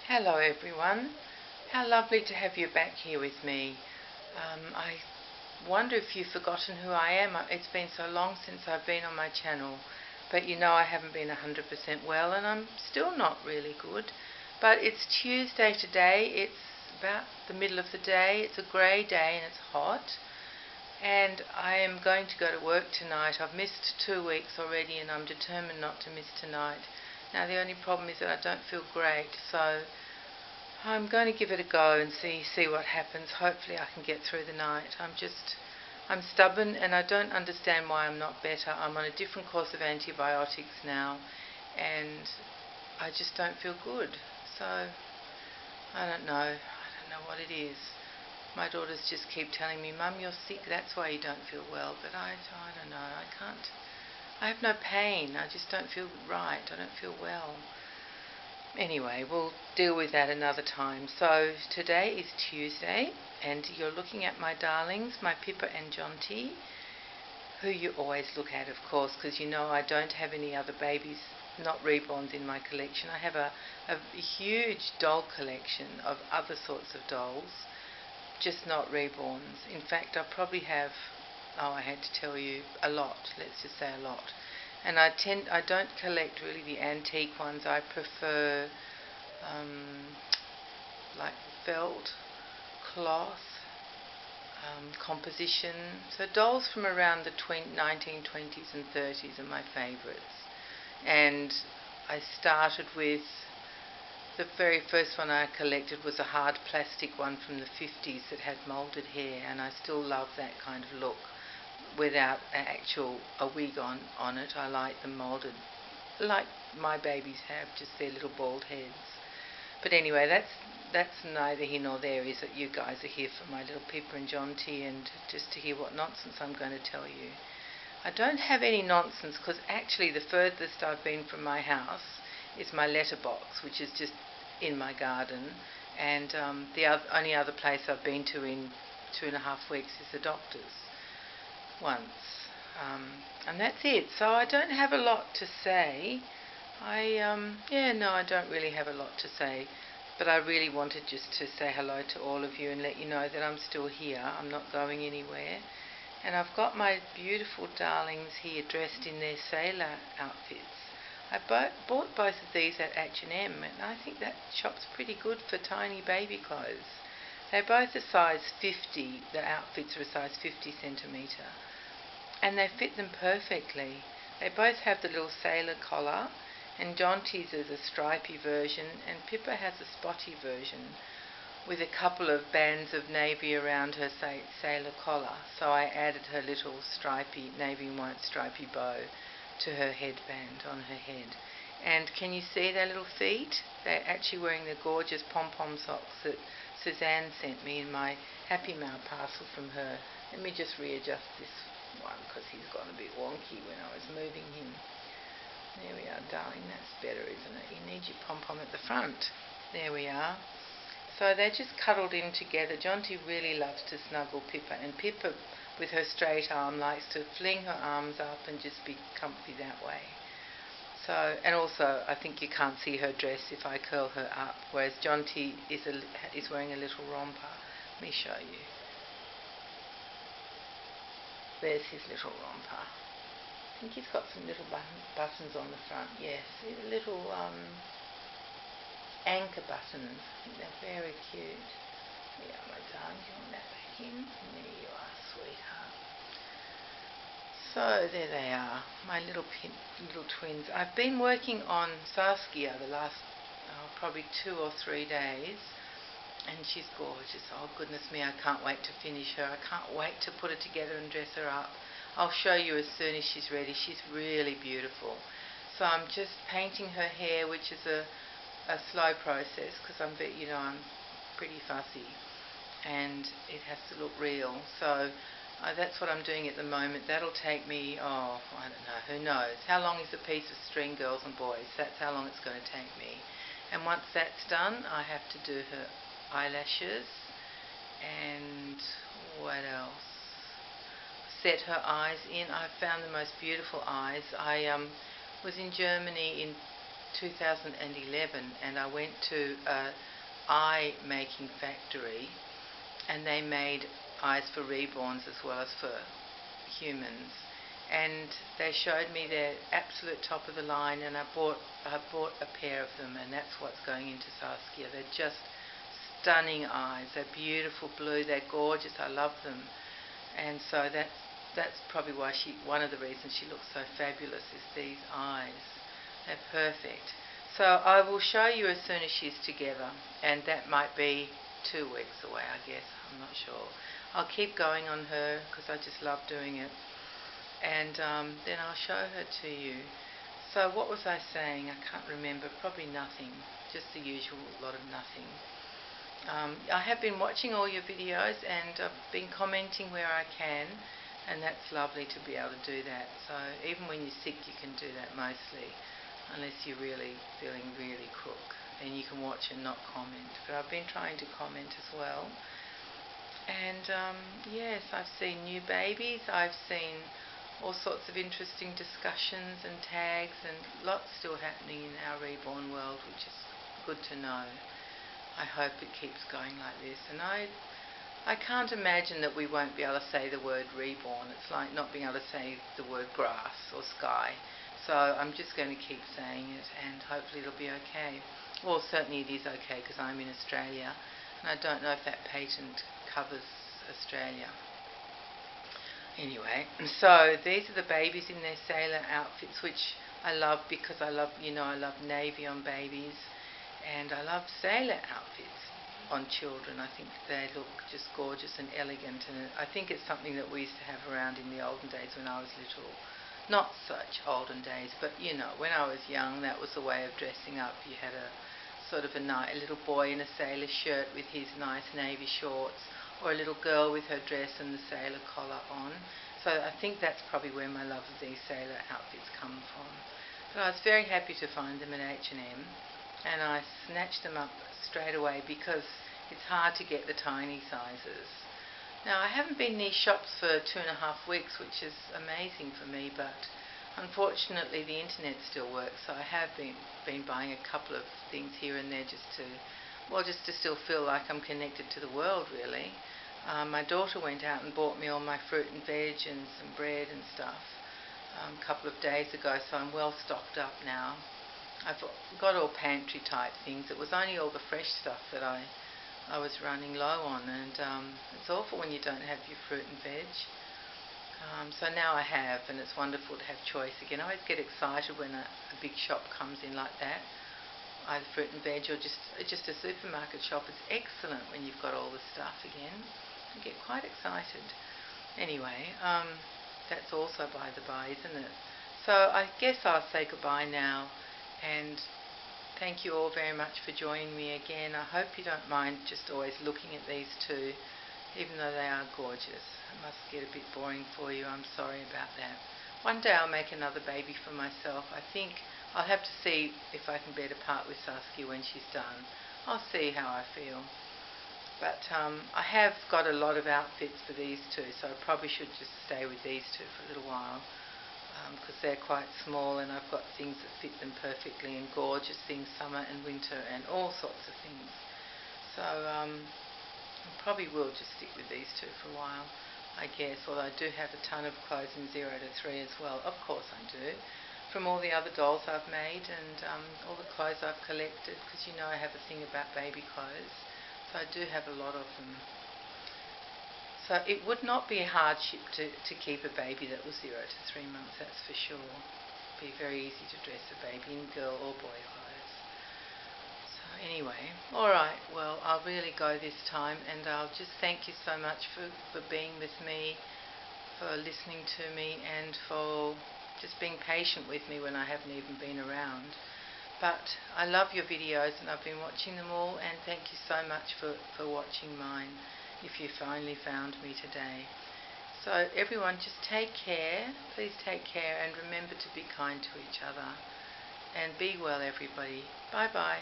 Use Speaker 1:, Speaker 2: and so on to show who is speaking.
Speaker 1: Hello everyone. How lovely to have you back here with me. I wonder if you've forgotten who I am. It's been so long since I've been on my channel, but you know I haven't been 100% well and I'm still not really good. But it's Tuesday today. It's about the middle of the day. It's a grey day and it's hot. And I am going to go to work tonight. I've missed 2 weeks already and I'm determined not to miss tonight. Now the only problem is that I don't feel great, so I'm going to give it a go and see what happens. Hopefully I can get through the night. I'm stubborn and I don't understand why I'm not better. I'm on a different course of antibiotics now and I just don't feel good. So I don't know. I don't know what it is. My daughters just keep telling me, Mum, you're sick, that's why you don't feel well. But I don't know. I can't. I have no pain. I just don't feel right. I don't feel well. Anyway, we'll deal with that another time. So today is Tuesday and you're looking at my darlings, my Pippa and Jonty, who you always look at, of course, because you know I don't have any other babies, not reborns, in my collection. I have a huge doll collection of other sorts of dolls, just not reborns. In fact, I probably have, I had to tell you, a lot. Let's just say a lot. And I don't collect really the antique ones. I prefer like felt, cloth, composition. So dolls from around the 1920s and 30s are my favourites. And I started with, the very first one I collected was a hard plastic one from the 50s that had moulded hair, and I still love that kind of look without a wig on it. I like them moulded like my babies have, just their little bald heads. But anyway, that's neither here nor there. Is that you guys are here for my little Pippa and Jonty and just to hear what nonsense I'm going to tell you. I don't have any nonsense because actually the furthest I've been from my house is my letterbox, which is just in my garden, and the only other place I've been to in 2.5 weeks is the doctor's once, and that's it. So I don't have a lot to say. I don't really have a lot to say, but I really wanted just to say hello to all of you and let you know that I'm still here. I'm not going anywhere. And I've got my beautiful darlings here dressed in their sailor outfits. I bought both of these at H&M, and I think that shop's pretty good for tiny baby clothes. They're both a size 50, the outfits are a size 50 centimetre, and they fit them perfectly. They both have the little sailor collar, and Jonty's is a stripy version, and Pippa has a spotty version with a couple of bands of navy around her sailor collar. So I added her little stripy, navy and white stripy bow to her headband on her head. And can you see their little feet? They're actually wearing the gorgeous pom-pom socks that Suzanne sent me in my Happy Mail parcel from her. Let me just readjust this one because he's gone a bit wonky when I was moving him. There we are, darling. That's better, isn't it? You need your pom-pom at the front. There we are. So they're just cuddled in together. Jonty really loves to snuggle Pippa, and Pippa, with her straight arm, likes to fling her arms up and just be comfy that way. So, and also, I think you can't see her dress if I curl her up, whereas Jonty is wearing a little romper. Let me show you. There's his little romper. I think he's got some little buttons on the front. Yes, little anchor buttons. I think they're very cute. Yeah, my darling, do you want that back in? There you are, sweetheart. So there they are, my little twins. I've been working on Saskia the last probably 2 or 3 days, and she's gorgeous. Oh goodness me, I can't wait to finish her. I can't wait to put her together and dress her up. I'll show you as soon as she's ready. She's really beautiful. So I'm just painting her hair, which is a slow process because I'm pretty fussy and it has to look real. So that's what I'm doing at the moment. That'll take me, I don't know, who knows. How long is a piece of string, girls and boys? That's how long it's going to take me. And once that's done, I have to do her eyelashes and what else? Set her eyes in. I found the most beautiful eyes. I was in Germany in 2011, and I went to a eye making factory, and they made eyes for reborns as well as for humans. And they showed me their absolute top of the line, and I bought a pair of them, and that's what's going into Saskia. They're just stunning eyes. They're beautiful blue. They're gorgeous. I love them. And so that's probably why one of the reasons she looks so fabulous is these eyes. They're perfect. So I will show you as soon as she's together, and that might be 2 weeks away, I guess. I'm not sure. I'll keep going on her because I just love doing it. And then I'll show her to you. So what was I saying? I can't remember. Probably nothing. Just the usual lot of nothing. I have been watching all your videos, and I've been commenting where I can, and that's lovely to be able to do that. So even when you're sick, you can do that mostly, unless you're really feeling really crook, and you can watch and not comment. But I've been trying to comment as well. And yes, I've seen new babies. I've seen all sorts of interesting discussions and tags, and lots still happening in our reborn world, which is good to know. I hope it keeps going like this. And I can't imagine that we won't be able to say the word reborn. It's like not being able to say the word grass or sky. So I'm just going to keep saying it, and hopefully it'll be okay. Well, certainly it is okay because I'm in Australia, and I don't know if that patent covers Australia. Anyway, so these are the babies in their sailor outfits, which I love because I love navy on babies, and I love sailor outfits on children. I think they look just gorgeous and elegant, and I think it's something that we used to have around in the olden days when I was little. Not such olden days, but when I was young, that was the way of dressing up. You had a sort of a little boy in a sailor shirt with his nice navy shorts, or a little girl with her dress and the sailor collar on. So I think that's probably where my love of these sailor outfits come from. But I was very happy to find them at H&M, and I snatched them up straight away because it's hard to get the tiny sizes. Now, I haven't been in these shops for 2.5 weeks, which is amazing for me, but unfortunately the internet still works, so I have been buying a couple of things here and there just to still feel like I'm connected to the world, really. My daughter went out and bought me all my fruit and veg and some bread and stuff a couple of days ago, so I'm well stocked up now. I've got all pantry type things. It was only all the fresh stuff that I was running low on, and it's awful when you don't have your fruit and veg. So now I have, and it's wonderful to have choice again. I always get excited when a big shop comes in like that, either fruit and veg or just a supermarket shop. It's excellent when you've got all the stuff again. I get quite excited. Anyway, that's also by the by, isn't it? So I guess I'll say goodbye now, and thank you all very much for joining me again. I hope you don't mind just always looking at these two, even though they are gorgeous. It must get a bit boring for you. I'm sorry about that. One day I'll make another baby for myself. I think I'll have to see if I can bear to part with Saskia when she's done. I'll see how I feel. But I have got a lot of outfits for these two, so I probably should just stay with these two for a little while, because they're quite small, and I've got things that fit them perfectly, and gorgeous things, summer and winter, and all sorts of things. So I probably will just stick with these two for a while, I guess, although I do have a ton of clothes in 0 to 3 as well. Of course I do, from all the other dolls I've made and all the clothes I've collected, because I have a thing about baby clothes, so I do have a lot of them. So it would not be a hardship to keep a baby that was 0 to 3 months, that's for sure. It'd be very easy to dress a baby in girl or boy clothes. So anyway, alright, well, I'll really go this time, and I'll just thank you so much for being with me, for listening to me, and for just being patient with me when I haven't even been around. But I love your videos, and I've been watching them all, and thank you so much for watching mine, if you finally found me today. So everyone, just take care, please take care, and remember to be kind to each other. And be well, everybody. Bye bye.